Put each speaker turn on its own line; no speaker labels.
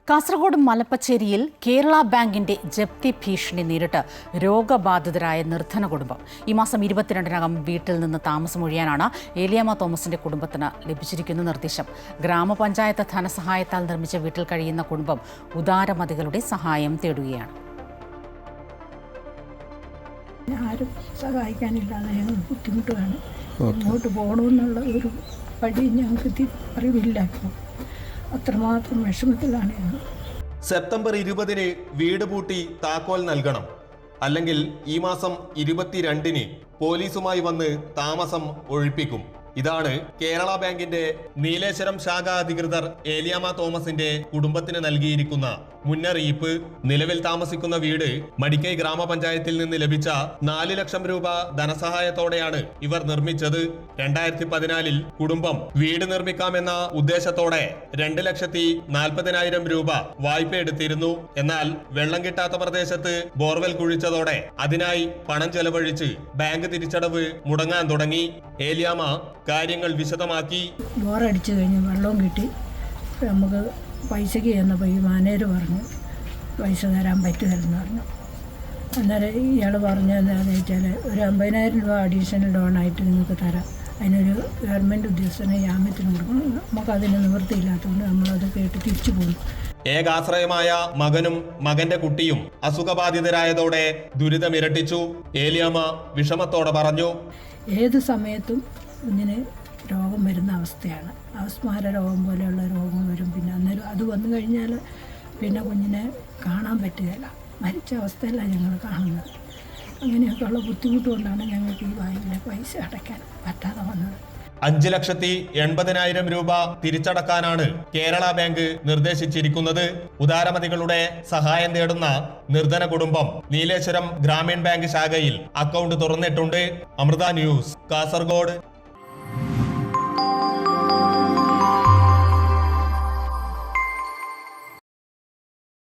കാസർഗോഡ് മലപ്പച്ചേരിയിൽ കേരള ബാങ്കിന്റെ ജപ്തി ഭീഷണി നേരിട്ട് രോഗബാധിതരായ നിർധന കുടുംബം. ഈ മാസം 22-നകം വീട്ടിൽ നിന്ന് താമസമൊഴിയാനാണ് ഏലിയാമ്മ തോമസിന്റെ കുടുംബത്തിന് ലഭിച്ചിരിക്കുന്ന നിർദ്ദേശം. ഗ്രാമപഞ്ചായത്ത് ധനസഹായത്താൽ നിർമ്മിച്ച വീട്ടിൽ കഴിയുന്ന കുടുംബം ഉദാരമതികളുടെ സഹായം തേടുകയാണ്.
ആരും സഹായിക്കാനില്ലാതെ ഞങ്ങൾ ബുദ്ധിമുട്ടുകയാണ്. മുന്നോട്ട് പോകണമെന്നുള്ള ഒരു വഴി ഞങ്ങൾക്ക് അറിവില്ല. അത്രമാത്രം വിഷമത്തിലാണ് ഞങ്ങൾ.
സെപ്റ്റംബർ 20-ന് വീട് പൂട്ടി താക്കോൽ നൽകണം, അല്ലെങ്കിൽ ഈ മാസം 22-ന് പോലീസുമായി വന്ന് താമസം ഒഴിപ്പിക്കും. ഇതാണ് കേരള ബാങ്കിന്റെ നീലേശ്വരം ശാഖ അധികൃതർ ഏലിയാമ്മ തോമസിന്റെ കുടുംബത്തിന് നൽകിയിരിക്കുന്ന മുന്നറിയിപ്പ്. നിലവിൽ താമസിക്കുന്ന വീട് മടിക്കൈ ഗ്രാമപഞ്ചായത്തിൽ നിന്ന് ലഭിച്ച 4 ലക്ഷം രൂപ ധനസഹായത്തോടെയാണ് ഇവർ നിർമ്മിച്ചത്. 2014-ൽ കുടുംബം വീട് നിർമ്മിക്കാമെന്ന ഉദ്ദേശത്തോടെ 2,40,000 രൂപ വായ്പ എടുത്തിരുന്നു. എന്നാൽ വെള്ളം കിട്ടാത്ത പ്രദേശത്ത് ബോർവെൽ കുഴിച്ചതോടെ അതിനായി പണം ചെലവഴിച്ച് ബാങ്ക് തിരിച്ചടവ് മുടങ്ങാൻ തുടങ്ങി. ഏലിയാമ്മ കാര്യങ്ങൾ വിശദമാക്കി.
ബോറടിച്ചു കഴിഞ്ഞ് വെള്ളവും കിട്ടി. നമുക്ക് പൈസയ്ക്ക് ചെന്നപ്പോൾ ഈ മാനേജർ പറഞ്ഞു പൈസ തരാൻ പറ്റുകയെന്ന് പറഞ്ഞു. അന്നേരം ഇയാൾ പറഞ്ഞത് എന്താണെന്ന് വെച്ചാൽ ഒരു 50,000 രൂപ അഡീഷണൽ ലോണായിട്ട് നിങ്ങൾക്ക് തരാം, അതിനൊരു ഗവൺമെൻറ് ഉദ്യോഗസ്ഥനെ ജാമ്യത്തിന് കൊടുക്കണം. നമുക്കതിന് നിവൃത്തിയില്ലാത്തതുകൊണ്ട് നമ്മളത് കേട്ട് തിരിച്ചു പോകും.
ഏകാശ്രയമായ മകനും മകന്റെ കുട്ടിയും അസുഖബാധിതരായതോടെ ദുരിതമിരട്ടിച്ചു. ഏലിയാമ്മ വിഷമത്തോടെ പറഞ്ഞു,
ഏത് സമയത്തും കുഞ്ഞിന് രോഗം വരുന്ന അവസ്ഥയാണ്. അപസ്മാര രോഗം പോലെയുള്ള രോഗം വരും. പിന്നെ അന്നേരം അത് വന്നു കഴിഞ്ഞാൽ പിന്നെ കുഞ്ഞിനെ കാണാൻ പറ്റുകയില്ല. മരിച്ച അവസ്ഥയല്ല ഞങ്ങൾ കാണുന്നത്. അങ്ങനെയൊക്കെയുള്ള ബുദ്ധിമുട്ട് കൊണ്ടാണ് ഞങ്ങൾക്ക് ഈ ബാങ്കിലെ പൈസ അടയ്ക്കാൻ പറ്റാതെ വന്നത്.
5,80,000 രൂപ തിരിച്ചടക്കാനാണ് കേരള ബാങ്ക് നിർദ്ദേശിച്ചിരിക്കുന്നത്. ഉദാരമതികളുടെ സഹായം തേടുന്ന നിർധന കുടുംബം നീലേശ്വരം ഗ്രാമീൺ ബാങ്ക് ശാഖയിൽ അക്കൗണ്ട് തുറന്നിട്ടുണ്ട്. അമൃത ന്യൂസ്, കാസർഗോഡ്.